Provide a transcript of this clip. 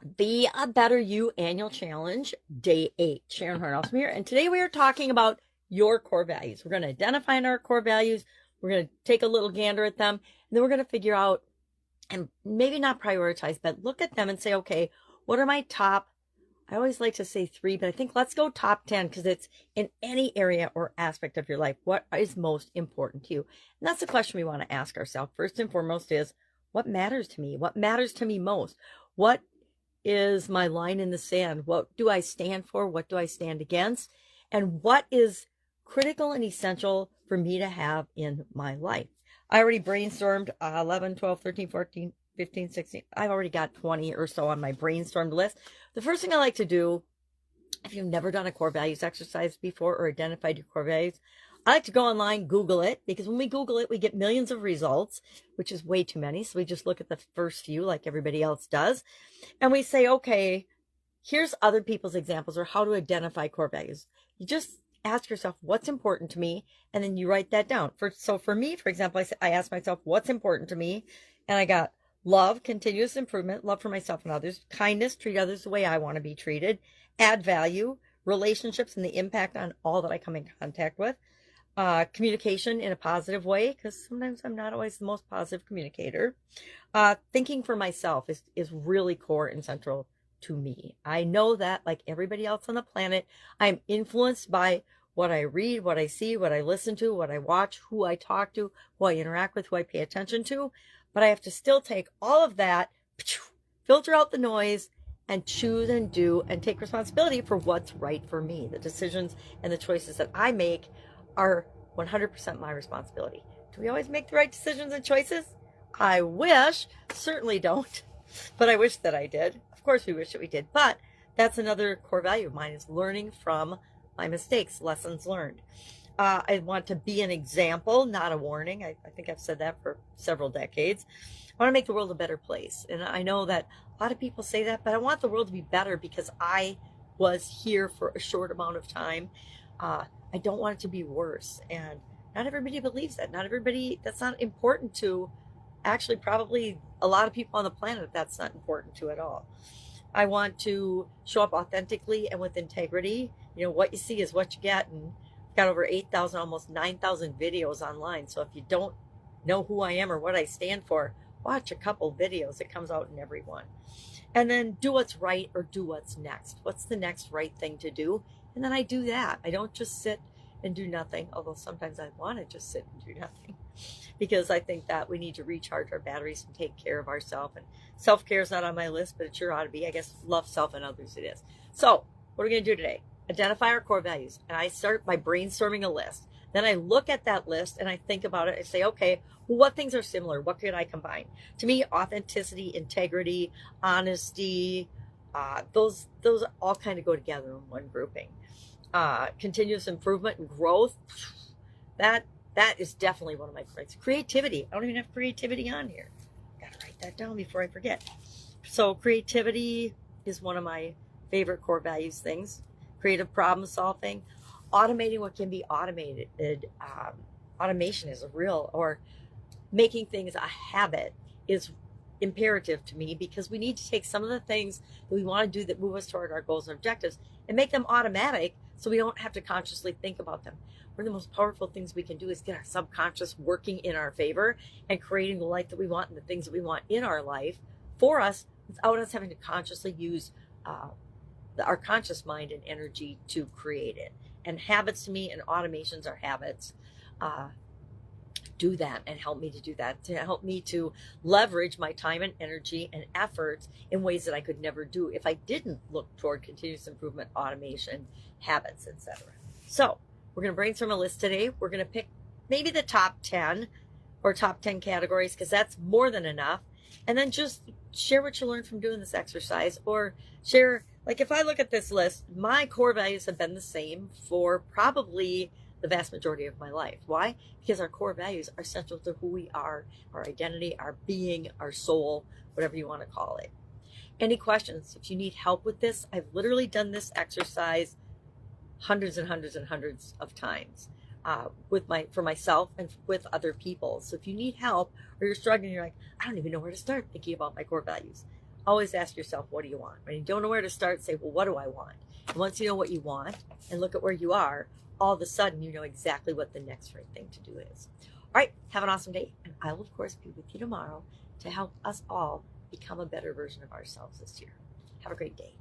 Be a Better You Annual Challenge, Day 8. Sharon Horne-Ellstrom here, and today we are talking about your core values. We're going to identify our core values, we're going to take a little gander at them, and then we're going to figure out, and maybe not prioritize, but look at them and say, okay, what are my top, I always like to say 3, but I think let's go top 10 because it's in any area or aspect of your life. What is most important to you? And that's the question we want to ask ourselves. First and foremost is, what matters to me? What matters to me most? What is my line in the sand? What do I stand for? What do I stand against? And what is critical and essential for me to have in my life? I already brainstormed 11, 12, 13, 14, 15, 16. I've already got 20 or so on my brainstormed list. The first thing I like to do, if you've never done a core values exercise before or identified your core values, I like to go online, Google it, because when we Google it, we get millions of results, which is way too many. So we just look at the first few like everybody else does. And we say, okay, here's other people's examples or how to identify core values. You just ask yourself, what's important to me? And then you write that down. So for me, for example, I asked myself, what's important to me? And I got love, continuous improvement, love for myself and others, kindness, treat others the way I want to be treated, add value, relationships and the impact on all that I come in contact with, communication in a positive way, because sometimes I'm not always the most positive communicator. Thinking for myself is really core and central to me. I know that, like everybody else on the planet, I'm influenced by what I read, what I see, what I listen to, what I watch, who I talk to, who I interact with, who I pay attention to. But I have to still take all of that, filter out the noise, and choose and do and take responsibility for what's right for me. The decisions and the choices that I make are 100% my responsibility. Do we always make the right decisions and choices? I wish. Certainly don't. But I wish that I did. Of course we wish that we did. But that's another core value of mine, is learning from my mistakes, lessons learned. I want to be an example, not a warning. I think I've said that for several decades. I want to make the world a better place. And I know that a lot of people say that, but I want the world to be better because I was here for a short amount of time. I don't want it to be worse. And not everybody believes that. Not everybody, that's not important to, actually, probably a lot of people on the planet, that's not important to at all. I want to show up authentically and with integrity. You know, what you see is what you get. And I've got over 8,000, almost 9,000 videos online. So if you don't know who I am or what I stand for, watch a couple videos. It comes out in every one. And then do what's right or do what's next. What's the next right thing to do? And then I do that. I don't just sit and do nothing, although sometimes I want to just sit and do nothing, because I think that we need to recharge our batteries and take care of ourselves. And self-care is not on my list, but it sure ought to be. I guess love self and others it is. So what are we going to do today? Identify our core values. And I start by brainstorming a list. Then I look at that list and I think about it. I say, okay, well, what things are similar? What could I combine? To me, authenticity, integrity, honesty, those all kind of go together in one grouping. Continuous improvement and growth, that is definitely one of my friends. Creativity, I don't even have creativity on here. Gotta write that down before I forget. So creativity is one of my favorite core values things. Creative problem solving, automating what can be automated. Automation is a real, or making things a habit is imperative to me, because we need to take some of the things that we want to do that move us toward our goals and objectives and make them automatic, so we don't have to consciously think about them. One of the most powerful things we can do is get our subconscious working in our favor and creating the life that we want and the things that we want in our life for us, without us having to consciously use our conscious mind and energy to create it. And habits, to me, and automations are habits, do that and help me to do that, to help me to leverage my time and energy and efforts in ways that I could never do if I didn't look toward continuous improvement, automation, habits, etc. So we're going to brainstorm a list today. We're going to pick maybe the top 10 or top 10 categories, because that's more than enough. And then just share what you learned from doing this exercise, or share, like if I look at this list, my core values have been the same for probably the vast majority of my life. Why? Because our core values are central to who we are, our identity, our being, our soul, whatever you want to call it. Any questions? If you need help with this, I've literally done this exercise hundreds and hundreds and hundreds of times for myself and with other people. So if you need help, or you're struggling, you're like, I don't even know where to start thinking about my core values, always ask yourself, what do you want? When you don't know where to start, say, well, what do I want? And once you know what you want and look at where you are, all of a sudden you know exactly what the next right thing to do is. All right, have an awesome day. And I will, of course, be with you tomorrow to help us all become a better version of ourselves this year. Have a great day.